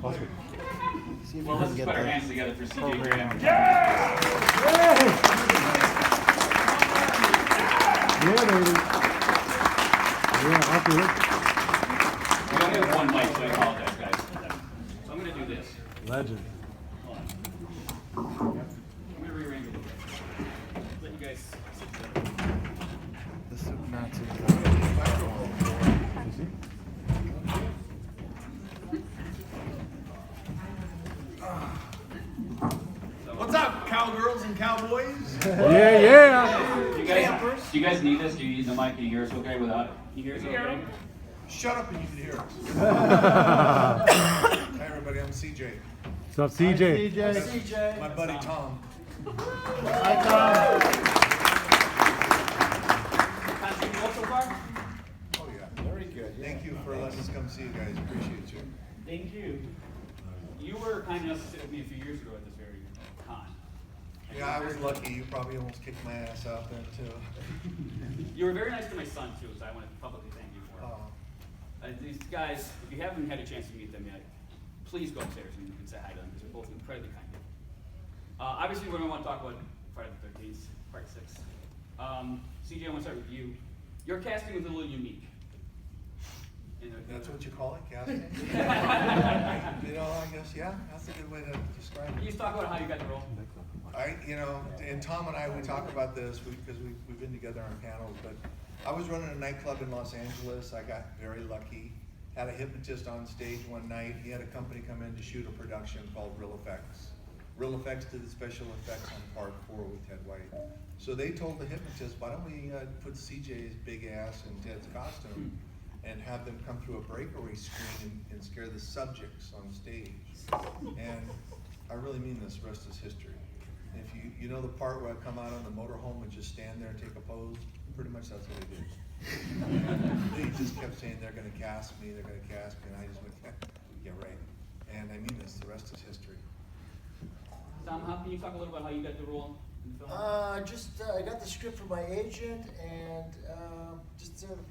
Awesome. See if well, let's put our hands together for CJ Graham. Yeah! Yeah, baby. Yeah, I'll do it. We only have one mic, so I apologize, guys. So I'm going to do this. Legend. I'm going to rearrange a little bit. Let you guys sit together. This is not too What's up, cowgirls and cowboys? Yeah, yeah. Do you guys need this? Do you need the mic? Can you hear us okay without it? Can you hear us okay? Shut up and you can hear us. Hi everybody, I'm CJ. What's up, CJ? That's my buddy Tom. Hi, Tom. So far? Oh yeah. Very good. Thank you for letting us come see you guys. Appreciate you. Thank you. You were kind enough to sit with me a few years ago at this very con. Yeah, I was lucky. You probably almost kicked my ass out then too. You were very nice to my son too, so I want to publicly thank you for it. These guys, if you haven't had a chance to meet them yet, please go upstairs and say hi to them because they're both incredibly kind people. Obviously, we're going to want to talk about Friday the 13th, Part 6. CJ, I want to start with you. Your casting was a little unique. That's what you call it, casting? You know, I guess, yeah, that's a good way to describe it. Can you just talk about how you got the role? And Tom and I, we talk about this because we've been together on panels, but I was running a nightclub in Los Angeles. I got very lucky. Had a hypnotist on stage one night. He had a company come in to shoot a production called Real Effects. Real Effects did the special effects on Part 4 with Ted White. So they told the hypnotist, why don't we put CJ's big ass in Ted's costume and have them come through a breakaway screen and scare the subjects on stage. And I really mean this, the rest is history. If you know the part where I come out on the motorhome and just stand there and take a pose, pretty much that's what I did. They just kept saying they're going to cast me, and I just went, yeah, right. And I mean this, the rest is history. Tom, can you talk a little about how you got the role in the film? I got the script from my agent, and just sort of,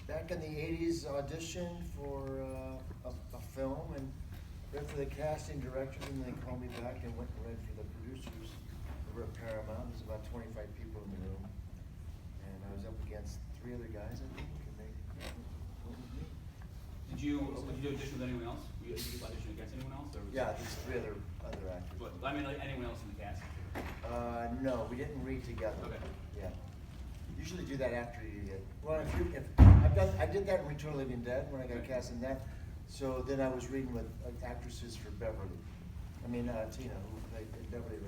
back in the 80s, auditioned for a film, and read for the casting directors, and they called me back and went and read for the producers over at Paramount. There's about 25 people in the room, and I was up against 3 other guys, I think, and they went with me. Did you audition with anyone else? Did you audition against anyone else? Or Yeah, there's 3 other actors. But, I mean, like anyone else in the cast? No, we didn't read together. Okay. Yeah. Usually do that after you get. Well, I did that in Return of the Living Dead when I got cast in that. So then I was reading with actresses for Beverly. Tina, who played Beverly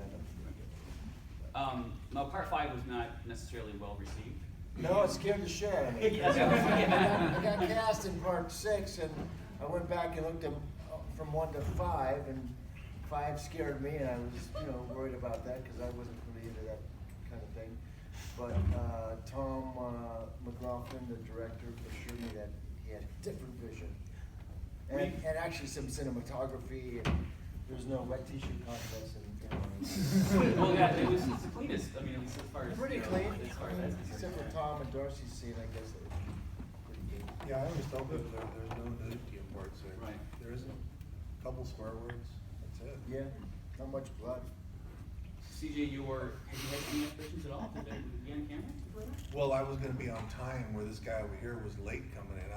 Random. Now, Part 5 was not necessarily well received. No, it scared the shit out of me. I got cast in Part 6, and I went back and looked at from 1 to 5, and 5 scared me, and I was, worried about that because I wasn't really into that kind of thing. But Tom McLaughlin, the director, assured me that he had a different vision. And actually some cinematography, and there's no wet t-shirt contest, and Well, yeah, it's the cleanest. I mean, at least as far as pretty clean. As far as that's Except for Tom and Darcy's scene, I guess they were pretty good. Yeah, I always tell people there's no nudity in Part 6. Right. There isn't. A couple swear words, that's it. Yeah, not much blood. CJ, have you had any aspirations at all to be on camera? Well, I was going to be on time where this guy over here was late coming in.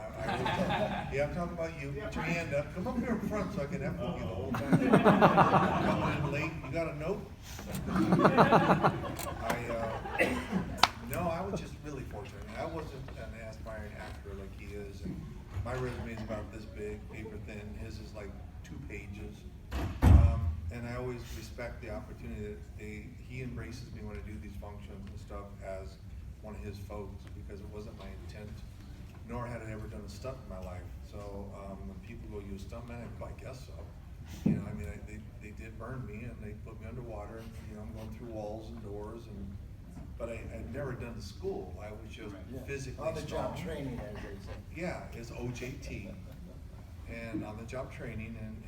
Yeah, I'm talking about you. Put your hand up. Come up here in front so I can F with you the whole time. Coming in late. You got a note? No, I was just really fortunate. I wasn't an aspiring actor like he is. And my resume is about this big, paper thin. His is like 2 pages. And I always respect the opportunity that he embraces me when I do these functions and stuff as one of his folks, because it wasn't my intent, nor had I ever done a stunt in my life. So when people go, "You a stuntman?" I go, "I guess so." They did burn me and they put me underwater. And, I'm going through walls and doors, but I'd never done the school. I was just physically on the job strong. training, as they say. Yeah, it's OJT. And on the job training, and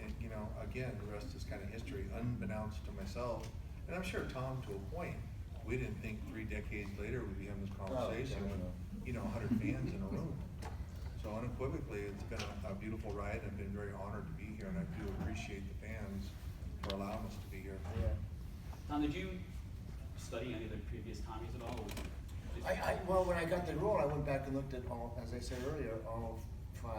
again, the rest is kind of history, unbeknownst to myself, and I'm sure Tom to a point. We didn't think 3 decades later we'd be having this conversation with 100 fans in a room. So unequivocally, it's been a beautiful ride. I've been very honored to be here, and I do appreciate the fans for allowing us to be here. Yeah. Tom, did you study any of the previous Tommies at all? Or Well, when I got the role, I went back and looked at all, as I said earlier, all 5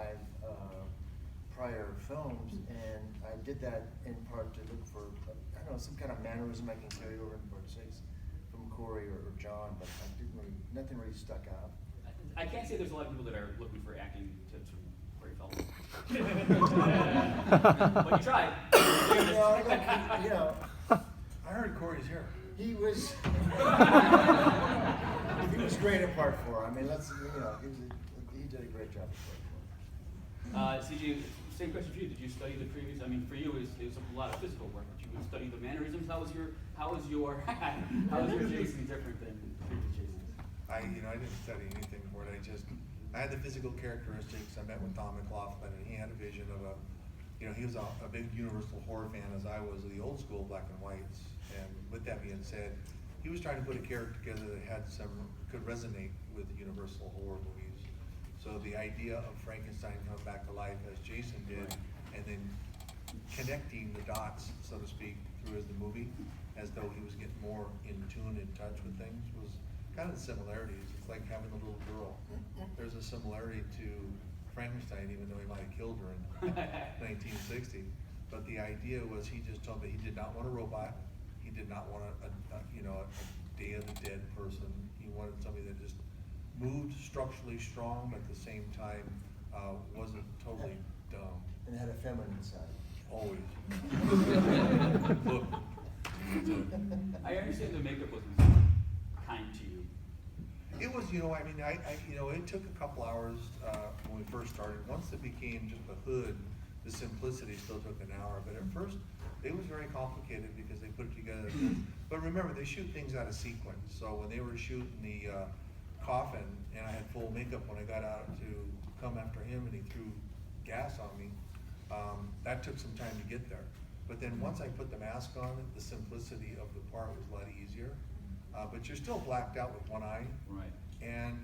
prior films, and I did that in part to look for, I don't know, some kind of mannerism I can carry over in part 6 from Corey or John, but I didn't really, nothing really stuck out. I can't say there's a lot of people that are looking for acting tips from Corey Feldman. But you tried. You know, I heard Corey's here. he was great at part 4. I mean, he did a great job at part 4. CJ, same question for you. Did you study the previous? I mean, for you, it was a lot of physical work. Did you study the mannerisms? How was your Jason different than previous Jasons? I didn't study anything for it. I had the physical characteristics. I met with Tom McLaughlin, and he had a vision of he was a big Universal horror fan, as I was of the old school black and whites. And with that being said, he was trying to put a character together that could resonate with Universal horror movies. So the idea of Frankenstein coming back to life as Jason did, and then connecting the dots, so to speak, through the movie, as though he was getting more in tune, in touch with things, was kind of the similarities. It's like having a little girl. There's a similarity to Frankenstein, even though he might have killed her in 1960. But the idea was, he just told me he did not want a robot. He did not want a Day of the Dead person. He wanted somebody that just moved structurally strong, but at the same time wasn't totally dumb. And had a feminine side. Always. Look. I understand the makeup wasn't kind to you. It was, it took a couple hours when we first started. Once it became just a hood, the simplicity still took an hour. But at first, it was very complicated because they put it together. But remember, they shoot things out of sequence. So when they were shooting the coffin, and I had full makeup when I got out to come after him, and he threw gas on me, that took some time to get there. But then once I put the mask on, the simplicity of the part was a lot easier. But you're still blacked out with one eye. Right. And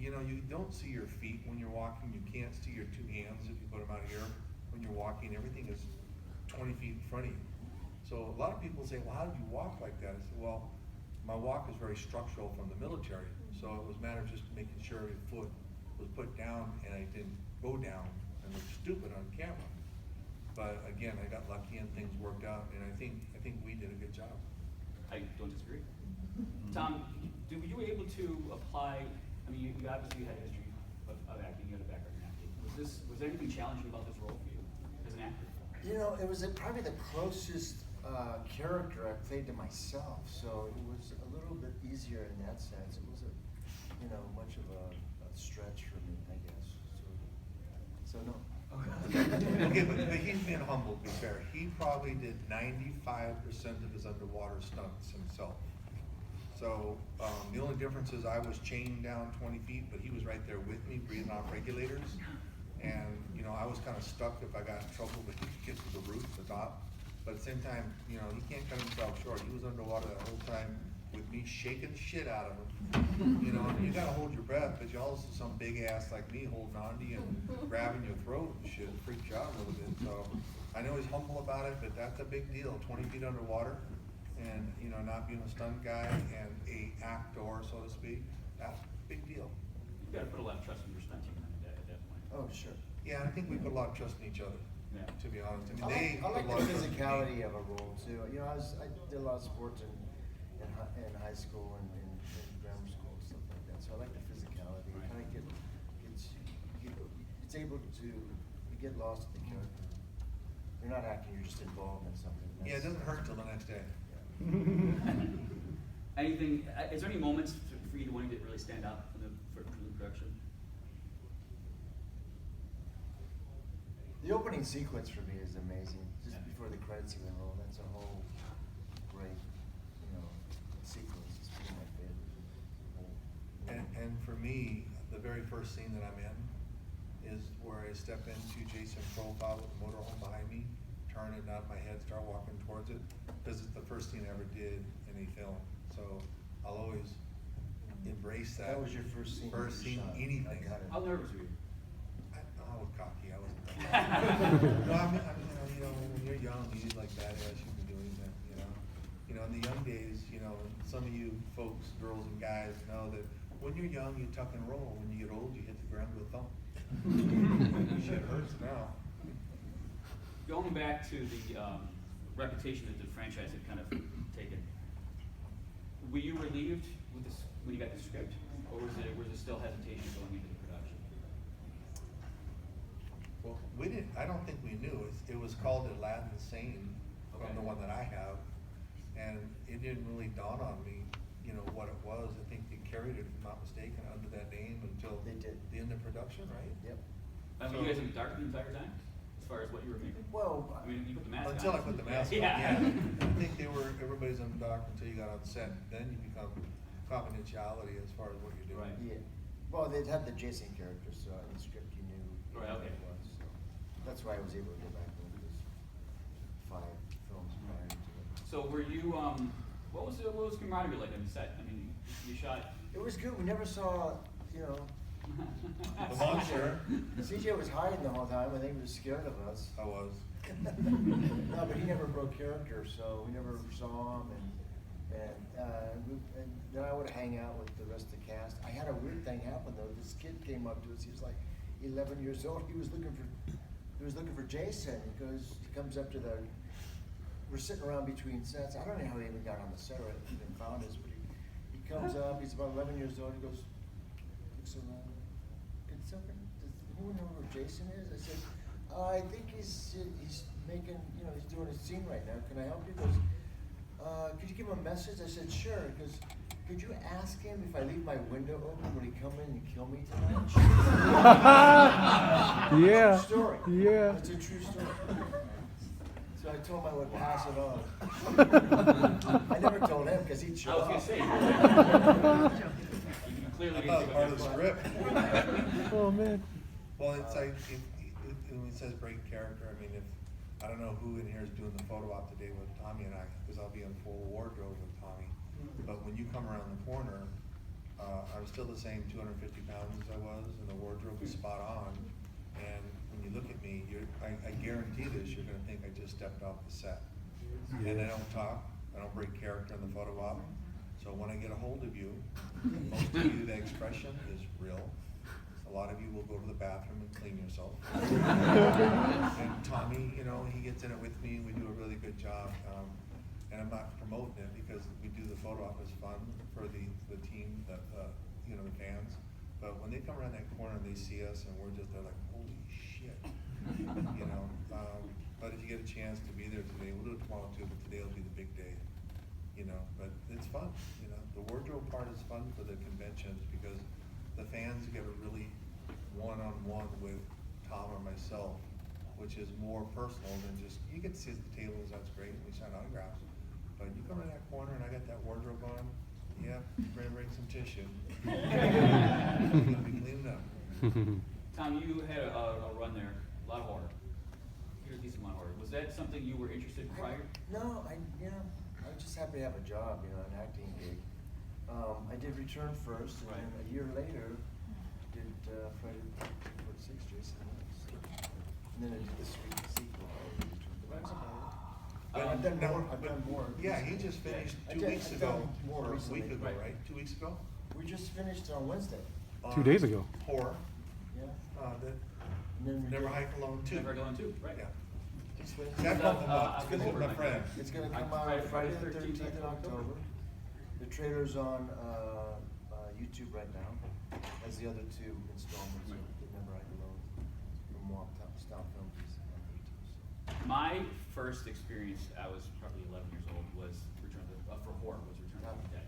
you don't see your feet when you're walking. You can't see your 2 hands if you put them out here. When you're walking, everything is 20 feet in front of you. So a lot of people say, well, how did you walk like that? I said, well, my walk is very structural from the military. So it was a matter of just making sure every foot was put down and I didn't go down and look stupid on camera. But again, I got lucky and things worked out, and I think we did a good job. I don't disagree. Tom, were you able to apply? I mean, you obviously had a history of acting. You had a background in acting. Was there anything challenging about this role for you as an actor? It was probably the closest character I played to myself, so it was a little bit easier in that sense. It wasn't, much of a stretch for me, I guess. So no. Okay, but he's being humble, to be fair. He probably did 95% of his underwater stunts himself. So the only difference is I was chained down 20 feet, but he was right there with me, breathing off regulators. And I was kind of stuck if I got in trouble, but he could get to the roof, the top. But at the same time, he can't cut himself short. He was underwater that whole time with me shaking the shit out of him. You gotta hold your breath, but you also some big ass like me holding on to you and grabbing your throat and shit. It freaks you out a little bit. So I know he's humble about it, but that's a big deal. 20 feet underwater, and not being a stunt guy and a actor, so to speak. That's a big deal. You've got to put a lot of trust in your stunt team at that point. Oh, sure. Yeah, I think we put a lot of trust in each other. Yeah. To be honest, I like put a the lot of trust in me. physicality of a role too. I did a lot of sports in high school and in grammar school and stuff like that. So I like the physicality. Right. Kind of it's able to get lost in the character. You're not acting; you're just involved in something. Yeah, it doesn't hurt till the next day. Anything? Is there any moments for you wanting to really stand out for the production? The opening sequence for me is amazing. Just before the credits even roll, that's a whole great, sequence. It's one of my favorite. And for me, the very first scene that I'm in is where I step into Jason's profile with the motorhome behind me, turn it, nod my head, start walking towards it, because it's the first scene I ever did in a film. So I'll always embrace that. That was your first scene. First you scene, shot. anything. I got it. How nervous were you? when you're young, you like badass, you be doing that, you know. You know, in the young days, you know, some of you folks, girls and guys know that when you're young, you tuck and roll. When you get old, you hit the ground with a thump. Shit hurts now. Going back to the reputation that the franchise had kind of taken, were you relieved with this when you got the script, or was there still hesitation going into the production? Well, we didn't. I don't think we knew. It was called Aladdin the Sane from the one that I have, and it didn't really dawn on me, you know, what it was. I think they carried it, if I'm not mistaken, under that name until They did. the end of production, right? Yep. I mean, you guys in the dark the entire time, as far as what you were making. Well, I mean, you put the mask on. Until I put the mask on. Yeah. I think everybody's on the dock until you got on set. Then you become confidentiality as far as what you're doing. Right. yeah. Well, they'd had the Jason character, so in the script you knew Right, what okay. it was. So that's why I was able to go back and do this 5 films prior to it. So were you, what was camaraderie like on the set? I mean, you shot. It was good. We never saw, you know, The monster. CJ was hiding the whole time. I think he was scared of us. I was. No, but he never broke character, so we never saw him, and then I would hang out with the rest of the cast. I had a weird thing happen though. This kid came up to us. He was like 11 years old. He was looking for Jason. He comes up to we're sitting around between sets. I don't know how he even got on the set or even found us, but he comes up. He's about 11 years old. He goes, looks around. Does anyone know where Jason is? I said, I think he's making, you know, he's doing a scene right now. Can I help you? He goes, could you give him a message? I said, sure. He goes, could you ask him if I leave my window open, will he come in and kill me tonight? Yeah. True story. Yeah. It's a true story. So I told him I would pass it on. I never told him because he'd I show was up. gonna say. You clearly I didn't thought think it was part of the about script. Oh man. Well, it's like, when it says break character, I mean, I don't know who in here is doing the photo op today with Tommy and I, because I'll be in full wardrobe with Tommy. But when you come around the corner, I was still the same 250 pounds as I was, and the wardrobe was spot on. And when you look at me, I guarantee this, you're gonna think I just stepped off the set. And I don't talk, I don't break character in the photo op. So when I get a hold of you, most of you, the expression is real. A lot of you will go to the bathroom and clean yourself. And Tommy, you know, he gets in it with me, and we do a really good job. And I'm not promoting it because we do the photo op as fun for the team, you know, the fans. But when they come around that corner and they see us, and they're like, holy shit, you know. But if you get a chance to be there today, we'll do it tomorrow too, but today will be the big day, you know. But it's fun, you know. The wardrobe part is fun for the conventions because the fans get a really one-on-one with Tom or myself, which is more personal than just, you get to see the tables, that's great, we sign autographs. But you come in that corner and I got that wardrobe on, yeah, bring some tissue. It's gonna be cleaned up. Tom, you had a run there, a lot of horror. You're a decent amount of horror. Was that something you were interested in prior? No, I was just happy to have a job, you know, an acting gig. I did Return first, and then a year later, did Friday the 13th, Jason Lives. And then I did the sequel. But that's about it. I've done more. Yeah, he just finished I 2 did- weeks I've ago, done more or a recently. week ago, Right. right? 2 weeks ago? We just finished on Wednesday. 2 days ago. Horror, Yeah. the And then we Never did- Hike Alone 2. Never going to, right? Yeah. It's finished. That bump him up, I'll because come he's over, my Mike. friend. It's gonna come Friday out Friday the the 13th 13th of October. The trailer's on YouTube right now, as the other 2 installments of The Never Hike Alone from Stop Films on YouTube. So. My first experience, I was probably 11 years old, was for horror, was Return of the Dead.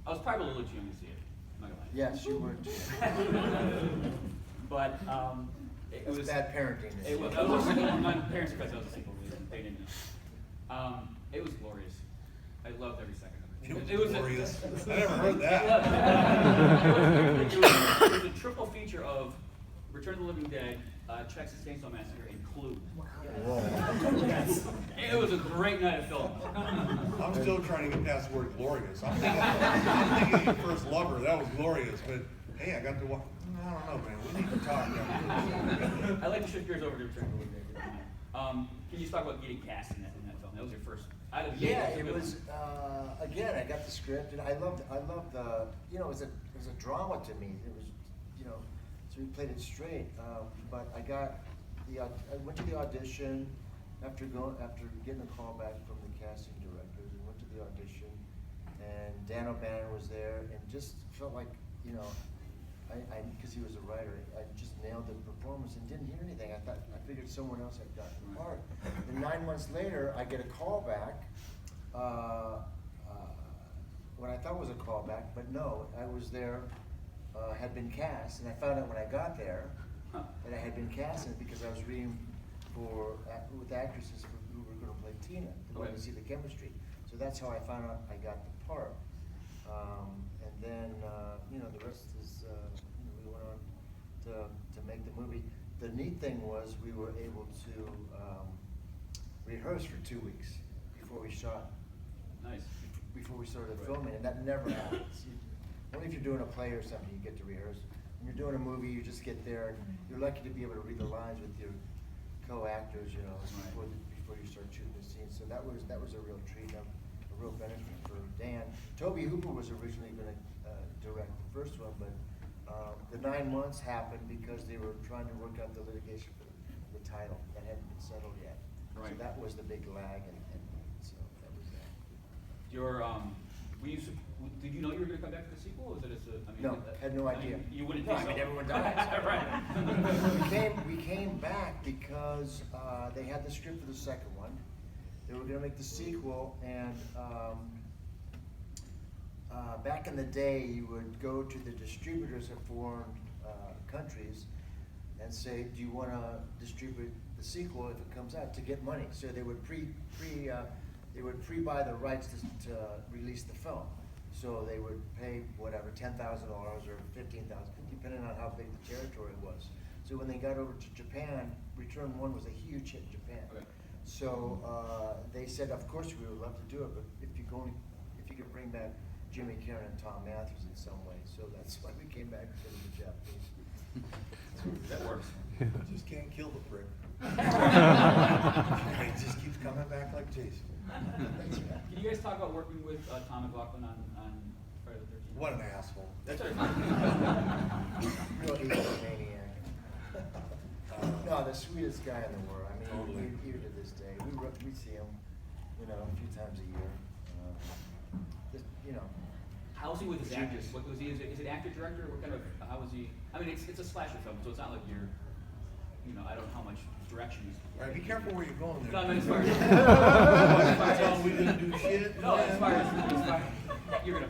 I was probably a little too young to see it, I'm not gonna lie. Yes, you were too. But it That's was bad parenting. It was. My parents because I was a single. They didn't know. It was glorious. I loved every second of it. It was glorious. I never heard that. It was a triple feature of Return of the Living Dead, Texas Chainsaw Massacre, and Clue. It was a great night of film. I'm still trying to get past the word glorious. I'm thinking your first lover, that was glorious, but hey, I got to watch. I don't know, man. We need to talk. I like to shift gears over to Return of the Living Dead. Can you just talk about getting cast in that film? That was your first. Out of the gate, Yeah, that was a it good was, one. again, I got the script, and I loved you know, it was a drama to me. It was, you know, so we played it straight. But I went to the audition after getting a call back from the casting directors, and went to the audition, and Dan O'Bannon was there, and just felt like, you know, because he was a writer, I just nailed the performance and didn't hear anything. I figured someone else had gotten the part. Then 9 months later, I get a call back, what I thought was a call back, but no, I was there, had been cast, and I found out when I got there that I had been cast in it because I was reading with actresses who were going to play Tina, they wanted to see the chemistry. So that's how I found out I got the part. And then, you know, the rest is, you know, we went on to make the movie. The neat thing was we were able to rehearse for 2 weeks before we shot. Nice. Before we started filming, and that never happens. Only if you're doing a play or something, you get to rehearse. When you're doing a movie, you just get there, and you're lucky to be able to read the lines with your co-actors, you know, before you start shooting the scene. So that was a real treat, a real benefit for Dan. Toby Hooper was originally going to direct the first one, but the 9 months happened because they were trying to work out the litigation for the title that hadn't been settled yet. Right. So that was the big lag, and so that was that. Did you know you were going to come back for the sequel? Or was it just a, I mean, No, had no idea. You wouldn't No, think I mean, so. everyone dies. Right. We came back because they had the script for the second one. They were gonna make the sequel, and back in the day, you would go to the distributors of foreign countries and say, do you wanna distribute the sequel if it comes out, to get money? So they would pre-buy the rights to release the film. So they would pay whatever, $10,000 or $15,000, depending on how big the territory was. So when they got over to Japan, Return 1 was a huge hit in Japan. Okay. So they said, of course we would love to do it, but if you could bring back Jimmy Karen and Trom Mathews in some way. So that's why we came back to the Japanese. That works. Just can't kill the prick. He just keeps coming back like Jason. Can you guys talk about working with Tom McLaughlin on Friday the 13th? What an asshole. That's right. Real evil maniac. No, the sweetest guy in the world. I mean, Totally. even to this day, we see him, you know, a few times a year. Just, you know. How was he with his actors? Genius. What was he? Is it actor director? What kind of? How was he? I mean, it's a slasher film, so it's not like you're, you know, I don't know how much direction he's. All right, be careful where you're going there. No, I mean, as far as Tell him we didn't do shit. no, as far as you're gonna.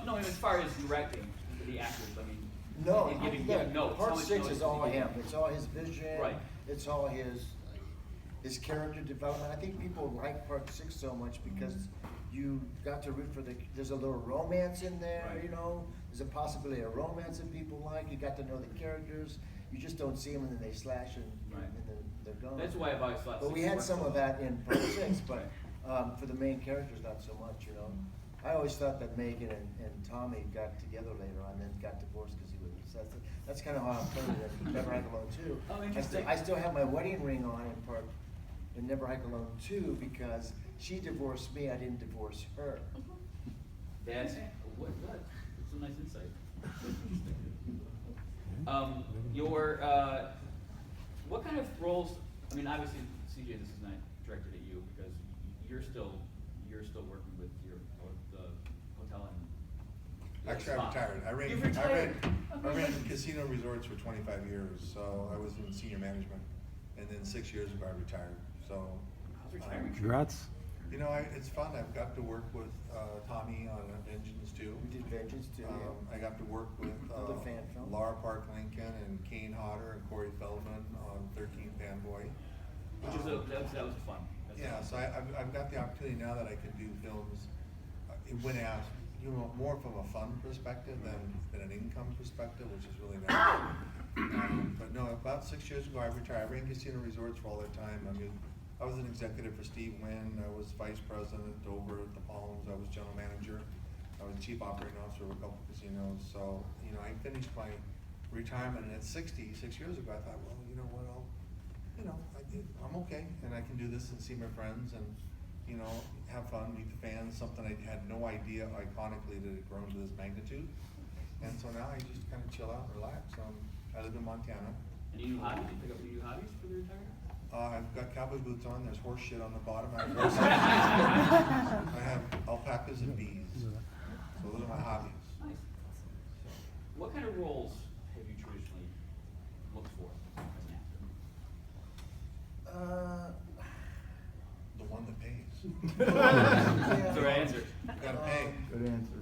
No, I mean, as far as directing the actors, I mean. No, and giving look, notes. How part much 6 notes is does all he give? him. It's all his vision. Right. It's all his character development. I think people like part 6 so much because you got to root for there's a little romance in there, Right. you know. There's a possibility of romance that people like. You got to know the characters. You just don't see them and then they slash and Right. then they're gone. That's why I've always thought. But we had some of that in part 6, but for the main characters, not so much, you know. I always thought that Megan and Tommy got together later on, then got divorced because he was obsessed. That's kind of how I'm playing it in Never Hike Alone 2. Oh, interesting. I still have my wedding ring on in Never Hike Alone 2 because she divorced me, I didn't divorce her. That's what good. That's some nice insight. What kind of roles? I mean, obviously, CJ, this is not directed at you because you're still working with the hotel and. Actually, I retired. You've retired. I ran casino resorts for 25 years, so I was in senior management. And then 6 years ago, I retired, so. How's retirement? Congrats. You know, it's fun. I've got to work with Tommy on Vengeance too. We did Vengeance too, yeah. I got to work with Another fan film. Laura Park Lincoln and Kane Hodder and Corey Feldman on 13 Fanboy. Which is that was fun. That's Yeah, fun. so I've got the opportunity now that I can do films. It went out, you know, more from a fun perspective than an income perspective, which is really nice. But no, about 6 years ago, I retired. I ran casino resorts for all that time. I mean, I was an executive for Steve Wynn. I was vice president over at the Palms. I was general manager. I was chief operating officer of a couple casinos. So, you know, I finished my retirement, and at 6 years ago, I thought, well, you know what, I'm okay, and I can do this and see my friends and, have fun, meet the fans, something I had no idea iconically that had grown to this magnitude. And so now I just kind of chill out and relax. I live in Montana. Any new hobbies? Did you pick up any new hobbies for the retirement? I've got cowboy boots on, there's horse shit on the bottom. I have alpacas and bees. So those are my hobbies. Nice. What kind of roles have you traditionally looked for as an actor? The one that pays. That's the right answer. Gotta pay. Good answer.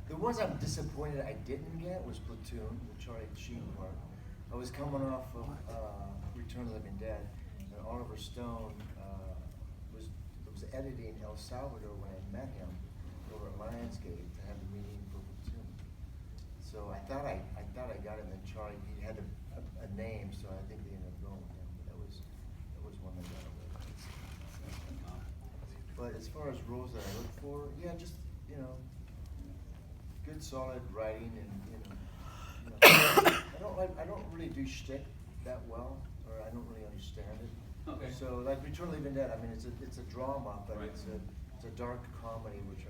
The ones I'm disappointed I didn't get was Platoon, the Charlie Sheen part. I was coming off of Return of the Living Dead, and Oliver Stone was editing El Salvador when I met him over at Lionsgate to have a meeting for Platoon. So I thought I got him, and Charlie, he had a name, so I think they ended up going with him. But that was one that got away. But as far as roles that I look for, yeah, just good solid writing and I don't really do shtick that well, or I don't really understand it. Okay. So like Return of the Living Dead, I mean it's a drama, but Right. it's a dark comedy which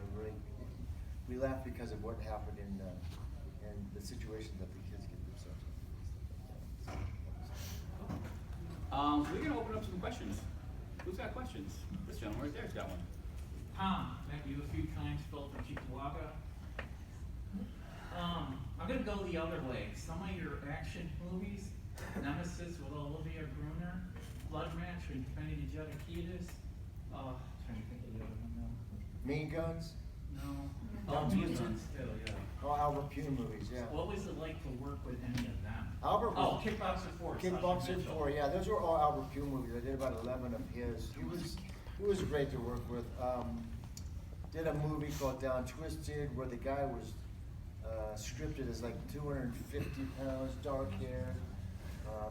we laugh because of what happened in the situations that the kids get themselves in. We're gonna open up some questions. Who's got questions? This gentleman right there's got one. Tom, met you a few times, built in Cheektowaga. I'm gonna go the other way. Some of your action movies, Nemesis with Olivia Brunner, Blood Match with Penny DeJodakitis. Trying to think of the other one now. Mean Guns? No. No, Mean Twisted. Guns too, yeah. Oh, Albert Pugh movies, yeah. What was it like to work with any of them? Albert was- Kickboxer 4. Kickboxer Sasha Mitchell. 4, yeah, those were all Albert Pugh movies. I did about 11 of his. He was great to work with. Did a movie called Down Twisted where the guy was scripted as like 250 pounds, dark hair.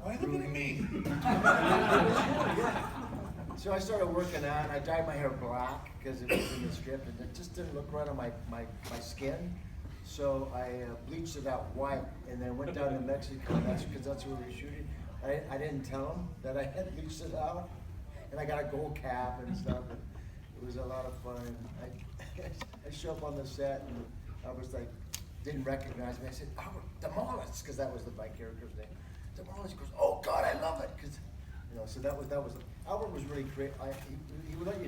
Why are you looking at me? So I started working out, and I dyed my hair black because it was in the script, and it just didn't look right on my skin. So I bleached it out white, and then went down to Mexico, because that's where we were shooting. I didn't tell them that I had bleached it out, and I got a gold cap and stuff. And it was a lot of fun. I show up on the set, and I was like, didn't recognize me. I said, Albert, Demolist, because that was my character's name. Demolist. He goes, oh God, I love it, because so that was. Albert was really great. He would let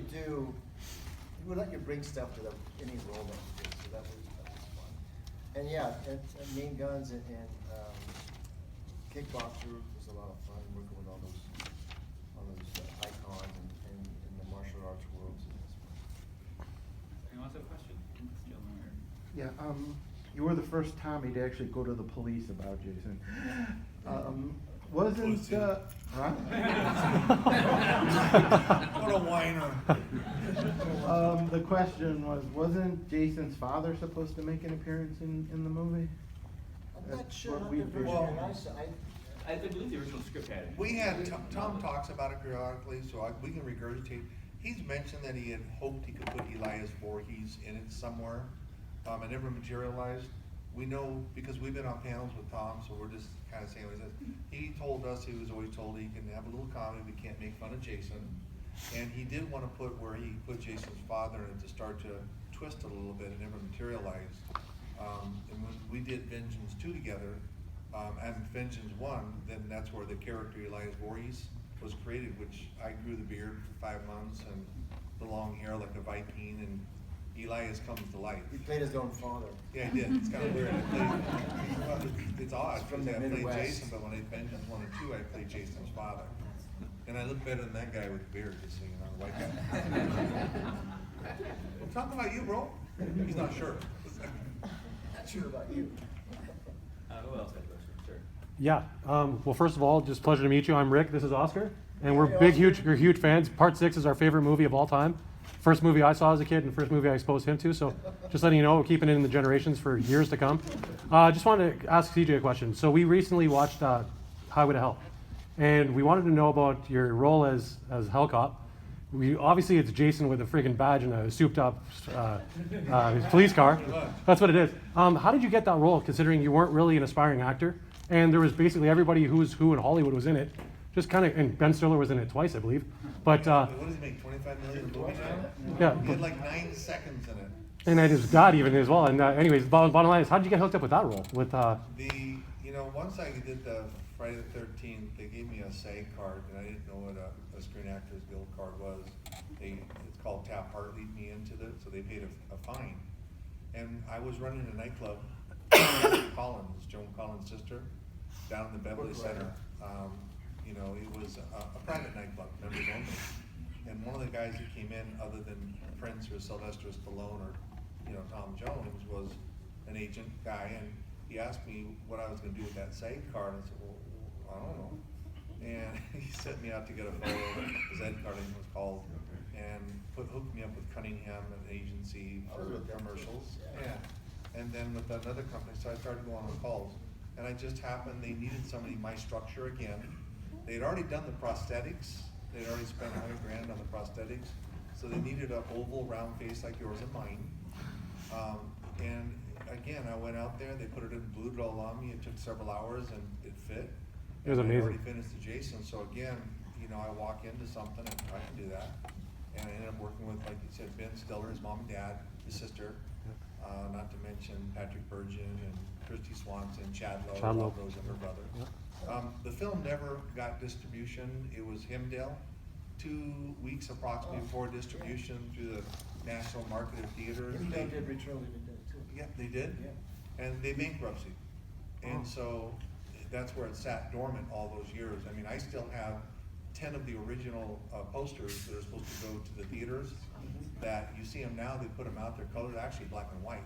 you bring stuff to any role that you did. So that was fun. And yeah, and Mean Guns and Kickboxer was a lot of fun working with all those icons and in the martial arts world. So that's fun. Anyone else have a question? This gentleman here. Yeah, you were the first Tommy to actually go to the police about Jason. Wasn't Pussy. huh? What a whiner. The question wasn't Jason's father supposed to make an appearance in the movie? I'm not That's sure what what we the version well- that I saw. I believe the original script had it. We had, Tom talks about it periodically, so we can regurgitate. He's mentioned that he had hoped he could put Elias Voorhees in it somewhere. It never materialized. We know, because we've been on panels with Tom, so we're just kind of saying what he says. He told us, he was always told he can have a little comedy, we can't make fun of Jason. And he did want to put where he put Jason's father in it to start to twist it a little bit. It never materialized. And when we did Vengeance 2 together, and Vengeance 1, then that's where the character Elias Voorhees was created, which I grew the beard for 5 months and the long hair like a Viking, and Elias comes to life. He played his own father. Yeah, he did. It's kind of weird. It's odd From because the I played Midwest. Jason, but when I Vengeance 1 and 2, I played Jason's father. And I look better than that guy with the beard, just so you know, the white guy. I'm talking about you, bro. He's not sure. Not sure about you. Who else had a question? Sure. Yeah. Well, first of all, just pleasure to meet you. I'm Rick. This is Oscar, and we're Hey, Oscar. huge fans. Part 6 is our favorite movie of all time. First movie I saw as a kid, and first movie I exposed him to. So, just letting you know, we're keeping it in the generations for years to come. Just wanted to ask CJ a question. So, we recently watched Highway to Hell, and we wanted to know about your role as Hell Cop. Obviously it's Jason with a friggin' badge and a souped-up his police car. That's what it is. How did you get that role, considering you weren't really an aspiring actor, and there was basically everybody who was who in Hollywood was in it? just kind of, and Ben Stiller was in it twice, I believe. But What does he make, 25 million a movie now? yeah, He had like 9 seconds in it. and then his dad even as well. And anyways, bottom line is, how did you get hooked up with that role? With Once I did the Friday the 13th, they gave me a SAG card, and I didn't know what a Screen Actors Guild card was. It's called Tap Heart, lead me into it, so they paid a fine. And I was running a nightclub, Collins, Joan Collins' sister, down in the Beverly Center. It was a private nightclub, members only. And one of the guys that came in, other than Prince or Sylvester Stallone or Tom Jones, was an agent guy, and he asked me what I was going to do with that SAG card. I said, well, I don't know. And he sent me out to get a photo, the Z card it was called, and hooked me up with Cunningham, an agency for commercials. Yeah. And then with another company, so I started going on calls. And I just happened, they needed somebody my structure again. They'd already done the prosthetics. They'd already spent $100,000 on the prosthetics. So they needed an oval, round face like yours and mine. And again, I went out there, they put it in blue drill on me, it took several hours and it fit. It was And I amazing. already finished the Jason, so again, I walk into something and I can do that. And I ended up working with, like you said, Ben Stiller, his mom and dad, his sister, not to mention Patrick Bergen and Christy Swanson, Chad Lowe, all those and her brother. The film never got distribution, it was Himdale. 2 weeks approximately before distribution through the National Market of Theaters. They did Return of the Dead too. Yeah, they did. Yeah. And they bankruptcy. And so that's where it sat dormant all those years. I mean, I still have 10 of the original posters that are supposed to go to the theaters that you see them now, they put them out, they're colored, actually black and white.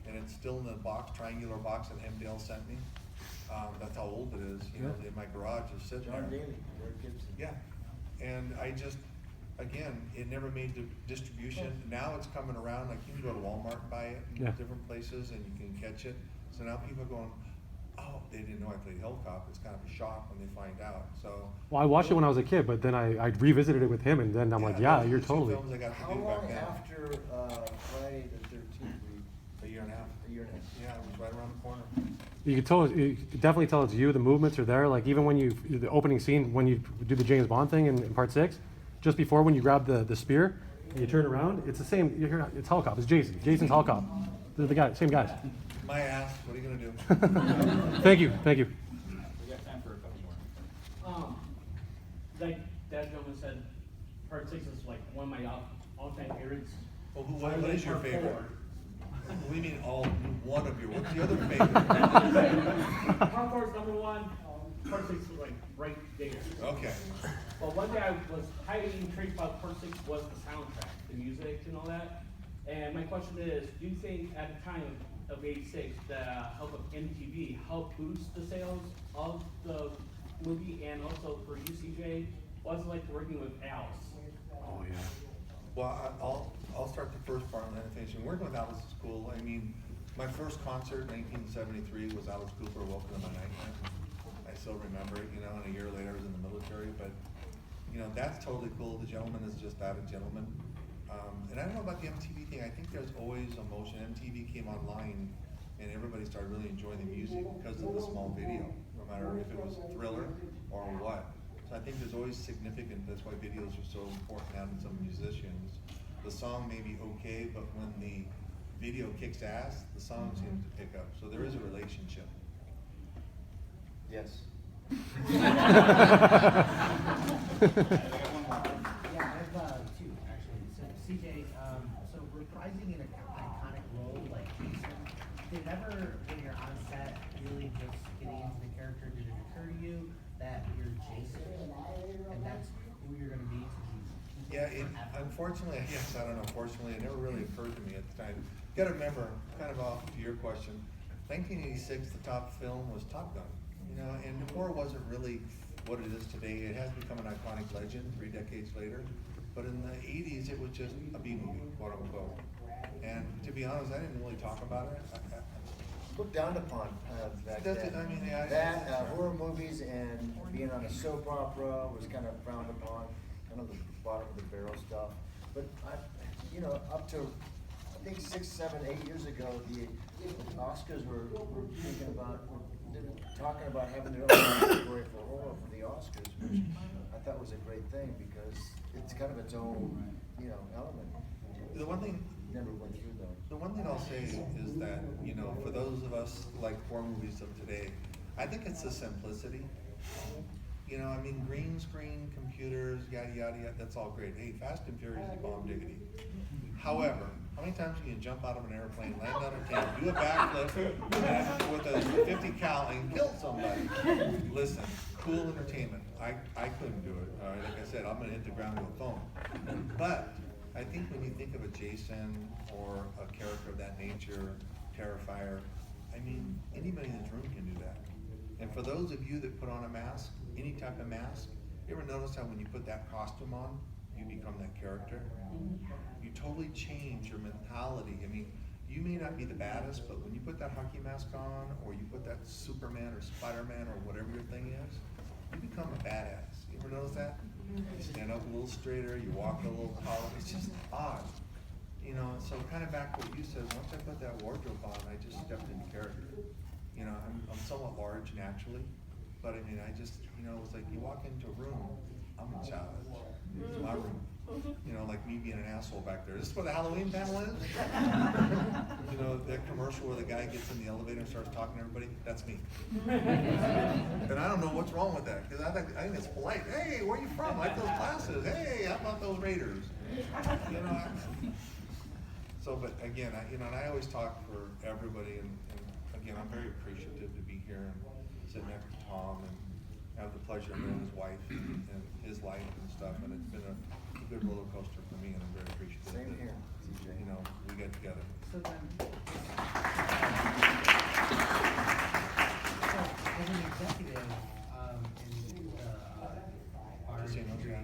And it's still in the box, triangular box that Hemdale sent me. That's how old it is, in my garage is sitting there. John Daly, Derek Gibson. Yeah, and I just, again, it never made the distribution. Now it's coming around, like you can go to Walmart and buy it in different places and you can catch it. So now people are going, oh, they didn't know I played Hillcop. It's kind of a shock when they find out, so. Well, I watched it when I was a kid, but then I revisited it with him, and then I'm like, yeah, those are you're the two totally. films I got to How do long back then. after Friday the 13th? A year and a half. A year and a half. Yeah, it was right around the corner. You could tell, you could definitely tell it's you. The movements are there. Like even when the opening scene, when you do the James Bond thing in part 6, just before when you grab the spear, and you turn around, it's the same. It's Hellcop. It's Jason. Jason's Hellcop. They're the guy, same guys. My ass. What are you gonna do? Thank you. Thank you. We got time for a couple more. Like that gentleman said, part 6 is like one of my all-time favorites. Well, what is your favorite? What do you mean one of your? What's the other favorite? Part 4 is number 1. Part 6 is like right there. Okay. Well, one thing I was highly intrigued about part 6 was the soundtrack, the music and all that. And my question is, do you think at the time of '86, the help of MTV helped boost the sales of the movie, and also for you, CJ, what was it like working with Alice? Oh yeah. Well, I'll start the first part and then finish. Working with Alice is cool. I mean, my first concert in 1973 was Alice Cooper, Welcome to My Nightmare. I still remember it, and a year later I was in the military, but, that's totally cool. The gentleman is just that, a gentleman. And I don't know about the MTV thing. I think there's always a motion. MTV came online and everybody started really enjoying the music because of the small video, no matter if it was Thriller or what. So I think there's always significant, that's why videos are so important now to some musicians. The song may be okay, but when the video kicks ass, the song seems to pick up. So there is a relationship. Yes. Yeah, I have two actually. So CJ, so reprising an iconic role like Jason, did it ever, when you're on set, really just getting into the character, did it occur to you that you're Jason and that's who you're going to be? Yeah, unfortunately, yes, I don't know, fortunately, it never really occurred to me at the time. You gotta remember, kind of off to your question, 1986, the top film was Top Gun, and the war wasn't really what it is today. It has become an iconic legend 3 decades later, but in the 80s, it was just a B movie, quote unquote. And to be honest, I didn't really talk about it. Looked down upon back That's then. it, I mean, yeah, That, horror movies and being on a soap opera was kind of frowned upon, kind of the bottom of the barrel stuff. But up to, I think 6, 7, 8 years ago, the Oscars were thinking about, talking about having their own category for horror for the Oscars. Oscars, which I thought was a great thing because it's kind of its own, element. The one thing, Never went through those. the one thing I'll say is that, for those of us like horror movies of today, I think it's the simplicity. Green screen, computers, yada, yada, yada, that's all great. Hey, Fast and Furious is bomb diggity. However, how many times can you jump out of an airplane, land on a tank, do a backflip with a 50 cal and kill somebody? Listen, cool entertainment. I couldn't do it. All right, like I said, I'm gonna hit the ground with a phone. But I think when you think of a Jason or a character of that nature, Terrifier, anybody in this room can do that. And for those of you that put on a mask, any type of mask, you ever notice how when you put that costume on, you become that character? You totally change your mentality. You may not be the baddest, but when you put that hockey mask on, or you put that Superman or Spider-Man or whatever your thing is, you become a badass. You ever notice that? You stand up a little straighter, you walk a little taller. It's just odd. So kind of back to what you said, once I put that wardrobe on, I just stepped into character. I'm somewhat large naturally, but it's like you walk into a room, I'm in charge. It's my room. Like me being an asshole back there. Is this where the Halloween panel is? That commercial where the guy gets in the elevator and starts talking to everybody? That's me. And I don't know what's wrong with that, because I think it's polite. Hey, where are you from? I like those glasses. Hey, how about those Raiders? But again, I always talk for everybody, and again, I'm very appreciative to be here and sit next to Tom and have the pleasure of knowing his wife and his life and stuff, and it's been a good roller coaster for me, and I'm very appreciative. Same that, here, TJ. We get together. So then, as an executive, in the bar Casino, industry, yeah.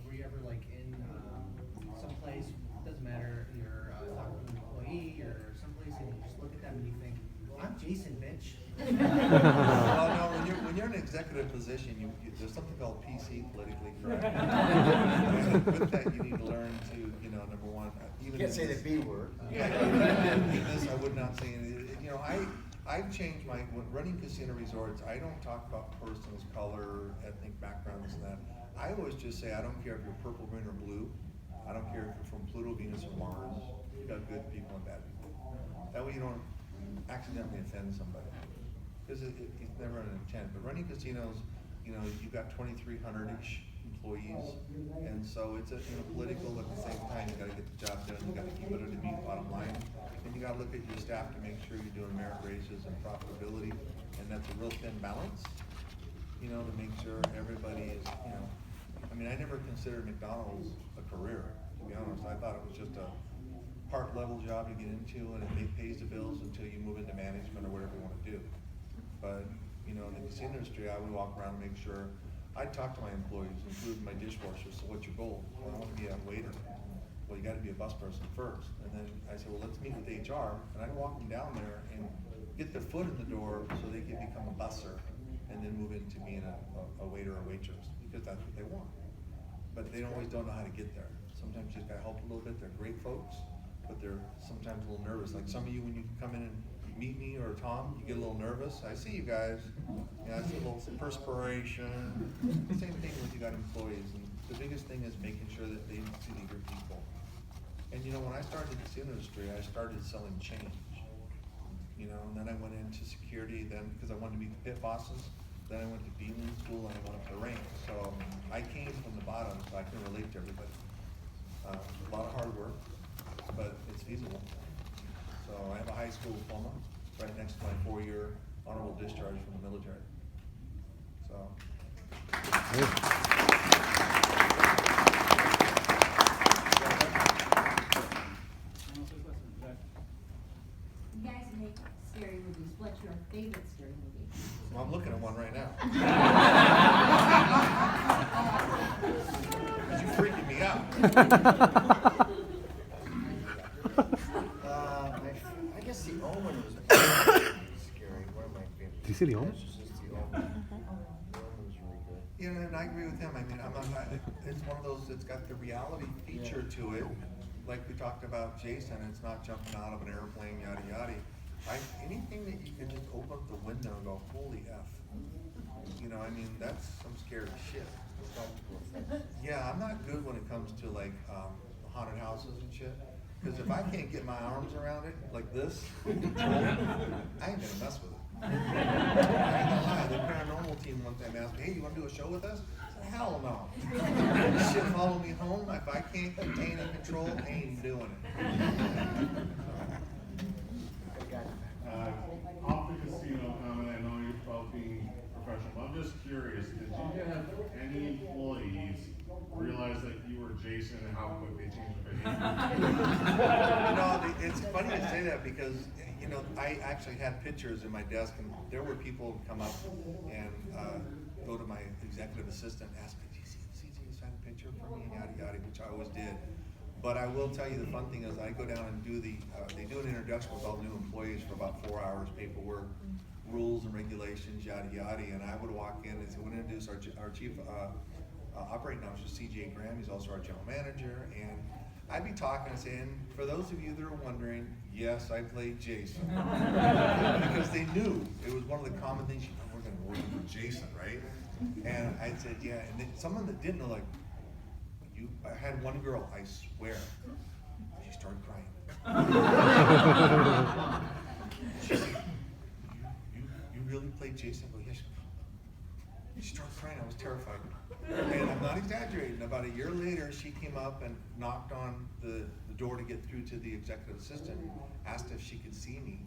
were you ever like in someplace, doesn't matter, you're talking to an employee or someplace, and you just look at them and you think, I'm Jason, bitch. Well, no, when you're in an executive position, there's something called PC, politically correct. And with that, you need to learn to, number one, You even can't in say the this- B word. Yeah, in this, I would not say it. I've changed when running casino resorts, I don't talk about person's color, ethnic background, this and that. I always just say, I don't care if you're purple, green, or blue. I don't care if you're from Pluto, Venus, or Mars. You got good people and bad people. That way you don't accidentally offend somebody. Because it's never an intent. But running casinos, you've got 2,300-ish employees, and so it's political. At the same time, you got to get the job done. You got to keep it at the meat bottom line, and you got to look at your staff to make sure you're doing merit raises and profitability, and that's a real thin balance. To make sure everybody is. I never considered McDonald's a career. To be honest, I thought it was just a part-level job to get into, and it pays the bills until you move into management or whatever you want to do. But, in the casino industry, I would walk around and make sure, I'd talk to my employees, including my dishwasher, so what's your goal? Well, I want to be a waiter. Well, you gotta be a bus person first. And then I said, well, let's meet with HR, and I'd walk them down there and get their foot in the door so they can become a busser and then move into being a waiter or waitress, because that's what they want. But they don't know how to get there. Sometimes you just gotta help a little bit. They're great folks, but they're sometimes a little nervous. Like some of you, when you come in and meet me or Tom, you get a little nervous. I see you guys. I see a little perspiration. Same thing when you got employees. And the biggest thing is making sure that they see that you're people. And when I started the casino industry, I started selling change. And then I went into security, then because I wanted to meet the pit bosses. Then I went to Beeman School and I went up the ranks. So I came from the bottom, so I can relate to everybody. A lot of hard work, but it's feasible. So I have a high school diploma right next to my 4-year honorable discharge from the military. So. You guys make scary movies. What's your favorite scary movie? Well, I'm looking at one right now. Because you're freaking me out. I guess The Omen was scary. One of my favorites. Did you see The Omen? Exorcist, The Omen. The Omen was really good. And I agree with him. It's one of those that's got the reality feature to it. Like we talked about Jason, it's not jumping out of an airplane, yada yada. Anything that you can just open up the window and go, holy F. I mean, that's some scary shit. Yeah, I'm not good when it comes to like, haunted houses and shit. Cause if I can't get my arms around it like this, I ain't gonna mess with it. I ain't gonna lie, the paranormal team one time asked me, hey, you wanna do a show with us? I said, hell no. Shit follow me home, if I can't contain and control, I ain't doing it. Off the casino comment, I know you're about being professional, but I'm just curious, did you have any employees realize that you were Jason and how quick they changed their behavior? No, it's funny to say that because, you know, I actually had pictures in my desk and there were people who come up and go to my executive assistant and ask me, do you see CJ sign a picture for me, yada yada, which I always did. But I will tell you the fun thing is I go down and do they do an introduction with all new employees for about 4 hours, paperwork, rules and regulations, yada yada, and I would walk in and say, we're gonna introduce our chief operating officer, CJ Graham, he's also our general manager, and I'd be talking and saying, for those of you that are wondering, yes, I played Jason. Because they knew it was one of the common things, you know, we're gonna work for Jason, right? And I said, yeah, and then someone that didn't know, like, I had one girl, I swear, she started crying. She said, you really played Jason? I go, yes. She started crying, I was terrified. And I'm not exaggerating, about a year later, she came up and knocked on the door to get through to the executive assistant, asked if she could see me.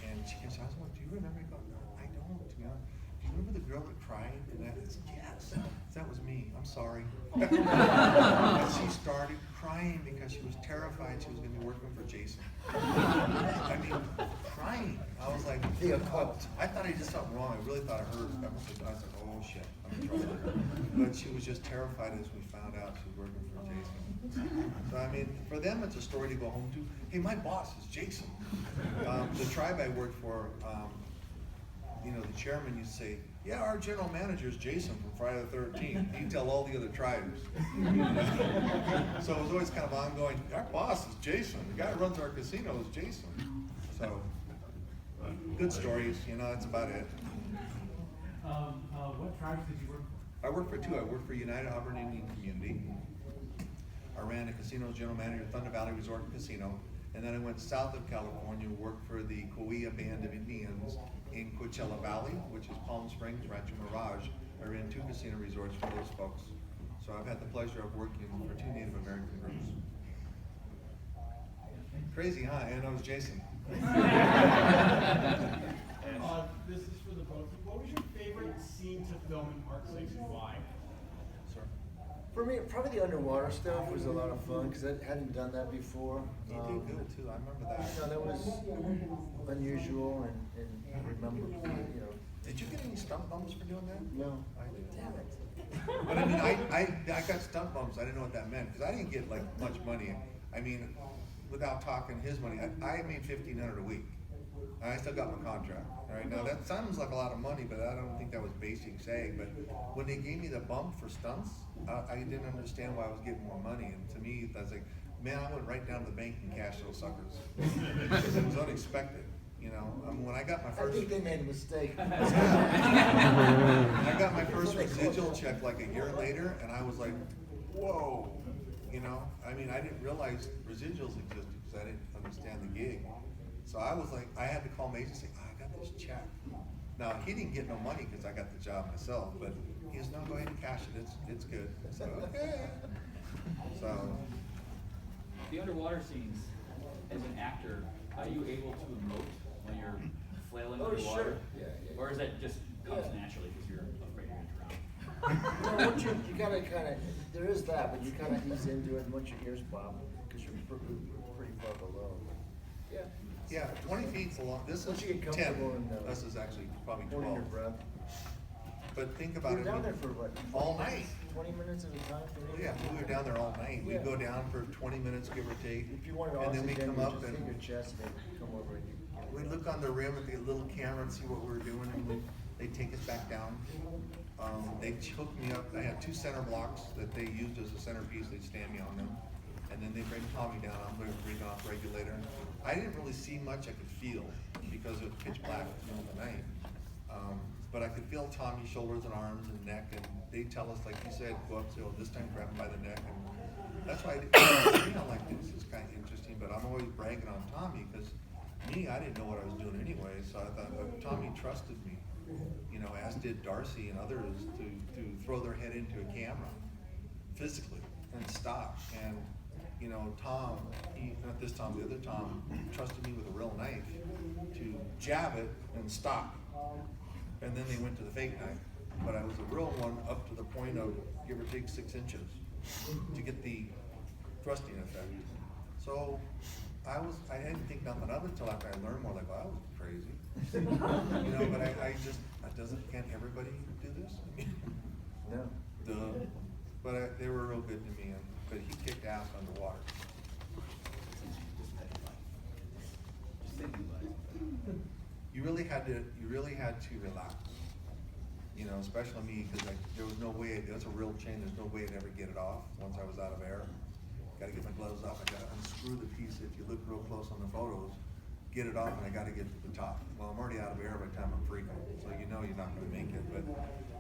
And she goes, I was like, do you remember? I go, no, I don't, to be honest. Do you remember the girl that cried? And I said, yes, that was me, I'm sorry. And she started crying because she was terrified she was gonna be working for Jason. I mean, crying. I was like, oh, I thought I did something wrong. I really thought I heard, I was like, oh shit, I'm in trouble. But she was just terrified as we found out she was working for Jason. So I mean, for them it's a story to go home to. Hey, my boss is Jason. The tribe I worked for, you know, the chairman used to say, yeah, our general manager is Jason from Friday the 13th. He'd tell all the other tribes. So it was always kind of ongoing, our boss is Jason. The guy who runs our casino is Jason. So, good stories, you know, that's about it. What tribes did you work for? I worked for two. I worked for United Auburn Indian Community. I ran a casino as general manager at Thunder Valley Resort and Casino. And then I went south of California, worked for the Cahuilla Band of Indians in Coachella Valley, which is Palm Springs, Rancho Mirage. I ran 2 casino resorts for those folks. So I've had the pleasure of working for 2 Native American groups. Crazy, huh? And I was Jason. This is for the both of you. What was your favorite scene to film in Park 6 and why? Sir. For me, probably the underwater stuff was a lot of fun because I hadn't done that before. You did good too, I remember that. You know, that was unusual and remember, you know. Did you get any stump bumps for doing that? No. I did. Damn it. But I mean, I got stump bumps. I didn't know what that meant because I didn't get like much money. I mean, without talking his money, I made $1,500 a week. And I still got my contract. Right now, that sounds like a lot of money, but I don't think that was basic saying. But when they gave me the bump for stunts, I didn't understand why I was getting more money. And to me, that's like, man, I went right down to the bank and cashed those suckers. Because it was unexpected. You know, when I got my first. I think they made a mistake. I got my first residual check like a year later, and I was like, whoa. You know, I mean, I didn't realize residuals existed because I didn't understand the gig. So I was like, I had to call my agent and say, oh, I got this check. Now, he didn't get no money because I got the job myself, but he was, no, go ahead and cash it, it's good. I said, okay. So. The underwater scenes, as an actor, are you able to emote when you're flailing underwater? Sure. Yeah. Or is that just comes naturally because you're afraid you're going to drown? No, once you gotta kind of, there is that, but you kind of ease into it once your ears pop because you're pretty far below. Yeah. Yeah, 20 feet's a lot. This is Once you get 10. comfortable in This is actually probably holding 12. your breath. But think about We it. were down there for what? All night. 20 minutes at a time? Yeah, we were down there all night. We'd Yeah. go down for 20 minutes, give or take. If you wanted And then we oxygen, come you up just and hit your chest and they'd come over and you. we'd look on the rim at the little camera and see what we were doing, and they'd take us back down. They hooked me up. I had 2 center blocks that they used as a centerpiece. They'd stand me on them. And then they bring Tommy down. I'm going to bring off regulator. I didn't really see much I could feel because it was pitch black in the middle of the night. but I could feel Tommy's shoulders and arms and neck, and they tell us, like you said, go up, so this time grab him by the neck, and that's why I'm like, this is kind of interesting, but I'm always bragging on Tommy, because me, I didn't know what I was doing anyway, so I thought, but Tommy trusted me, you know, as did Darcy and others, to throw their head into a camera, physically, and stop, and, you know, Tom, not this Tom, the other Tom, trusted me with a real knife to jab it and stop. And then they went to the fake knife. But I was a real one up to the point of give or take 6 inches to get the thrusting effect. So I didn't think nothing of it until after I learned more, like, well, I was crazy. You know, but I just, can't everybody do this? No. Duh. But they were real good to me, but he kicked ass underwater. You really had to relax. You know, especially me, because there was no way, that's a real chain, there's no way I'd ever get it off once I was out of air. Gotta get my gloves off, I gotta unscrew the piece, if you look real close on the photos, get it off, and I gotta get to the top. Well, I'm already out of air by the time I'm freaking, so you know you're not gonna make it, but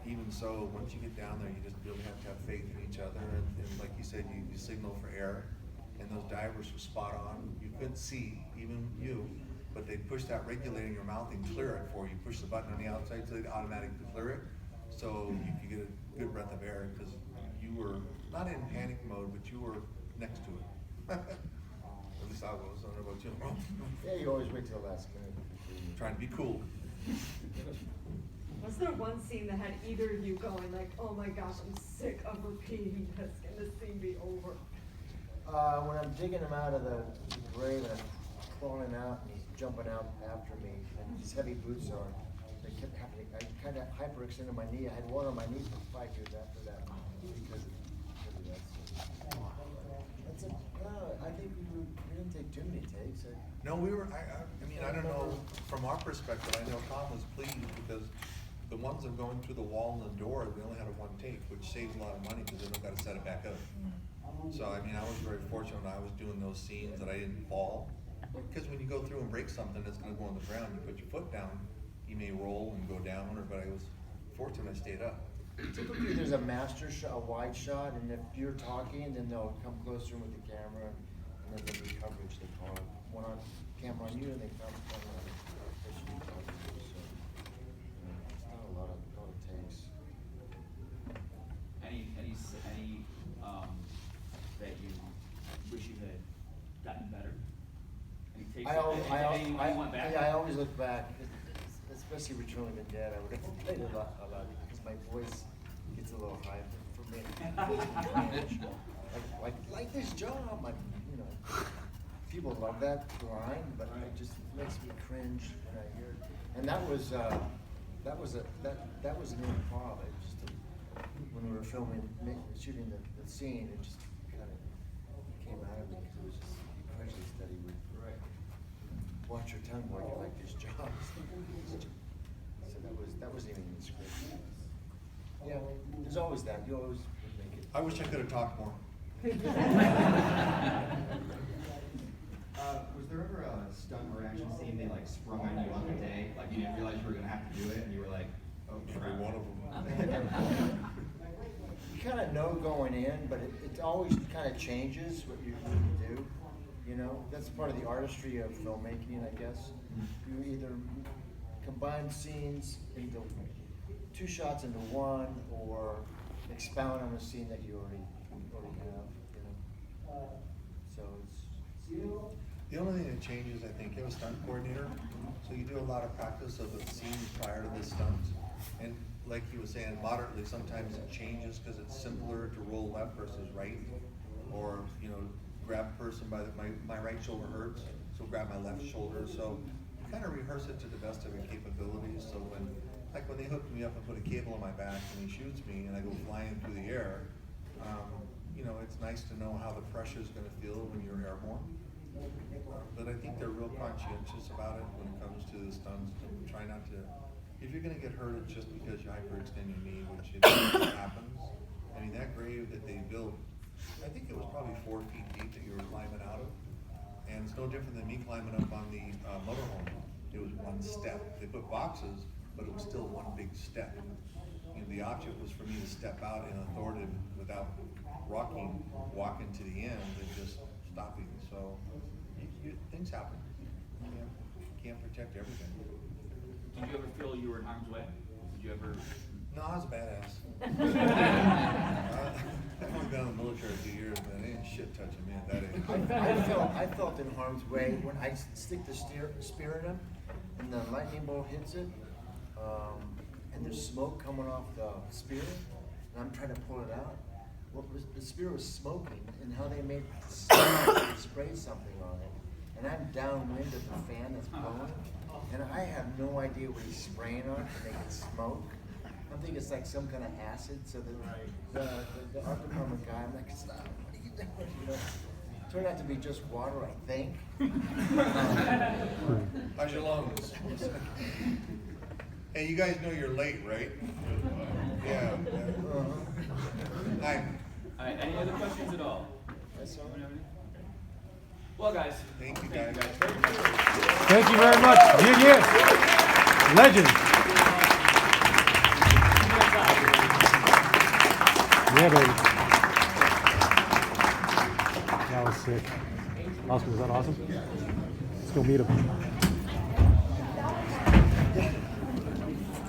even so, once you get down there, you just really have to have faith in each other, and like you said, you signal for air, and those divers were spot on. You couldn't see, even you, but they push that regulator in your mouth and clear it for you. Push the button on the outside so they automatically clear it, so you could get a good breath of air, because you were not in panic mode, but you were next to it. At least I was. I don't know about you. Yeah, you always wait till the last minute. Trying to be cool. Was there one scene that had either of you going like, oh my gosh, I'm sick of repeating this, can this scene be over? When I'm digging him out of the grave and I'm crawling out and he's jumping out after me and these heavy boots on, they kept happening. I kind of hyperextended my knee. I had water on my knee for 5 years after that because of that. That's it. I think we didn't take too many takes. No, we were, I mean, I don't know, from our perspective, I know Tom was pleased because the ones that are going through the wall and the door, we only had a 1 take, which saves a lot of money because they don't got to set it back up. So, I mean, I was very fortunate when I was doing those scenes that I didn't fall. Because when you go through and break something that's going to go on the ground, you put your foot down, you may roll and go down, but I was fortunate I stayed up. Typically, there's a master shot, a wide shot, and if you're talking, then they'll come closer with the camera, and then there'll be coverage, they call it. One on camera on you, and they come on the person you're talking to, so, it's not a lot of takes. Any that you wish you had gotten better? Any takes that you want back? I always look back, especially Returning the Dead. I would have played a lot because my voice gets a little high for me. like this job, you know. People love that line, but it just makes me cringe when I hear it. And that was an improv. It just when we were filming, shooting the scene, it just kind of came out of me because it was just prejudice that he would watch your tongue while you like this job. So that wasn't even in the script. Yeah, there's always that. You always make it. I wish I could have talked more. Was there ever a stunt or action scene they like sprung on you on the day? Like you didn't realize you were gonna have to do it and you were like, oh crap. Every one of them. You kind of know going in, but it always kind of changes what you do. You know, that's part of the artistry of filmmaking, I guess. You either combine scenes into 2 shots into one, or expound on a scene that you already have. You know, so it's. The only thing that changes, I think, you're a stunt coordinator, so you do a lot of practice of the scenes prior to the stunts. And like he was saying, moderately, sometimes it changes because it's simpler to roll left versus right, or, you know, grab a person by my right shoulder hurts, so grab my left shoulder. So you kind of rehearse it to the best of your capabilities. So when they hooked me up and put a cable on my back and he shoots me and I go flying through the air, you know, it's nice to know how the pressure is going to feel when you're airborne. But I think they're real conscientious about it when it comes to the stunts. Try not to, if you're going to get hurt, it's just because you hyperextend your knee, which it happens. I mean, that grave that they built, I think it was probably 4 feet deep that you were climbing out of. And it's no different than me climbing up on the motorhome. It was 1 step. They put boxes, but it was still one big step. And the object was for me to step out in authority without walking to the end and just stopping. So things happen. You can't protect everything. Did you ever feel you were in harm's way? Did you ever? No, I was a badass. I've only been in the military a few years, but ain't shit touching me at that age. I felt in harm's way when I stick the spear in him, and the lightning bolt hits it, and there's smoke coming off the spear, and I'm trying to pull it out. Well, the spear was smoking, and how they made spray something on it, and I'm downwind of the fan that's blowing, and I have no idea what he's spraying on to make it smoke. I'm thinking it's like some kind of acid, so the art department guy, I'm like, stop, what are you doing? You know, turned out to be just water, I think. How's your lungs? Hey, you guys know you're late, right? Yeah. Hi. All right, any other questions at all? That's all. Well, guys. Thank you, guys. Thank you very much. Yeah. Legend. Yeah, baby. That was sick. Oscar, was that awesome? Let's go meet him.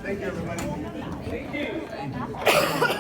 Thank you, everybody. Thank you.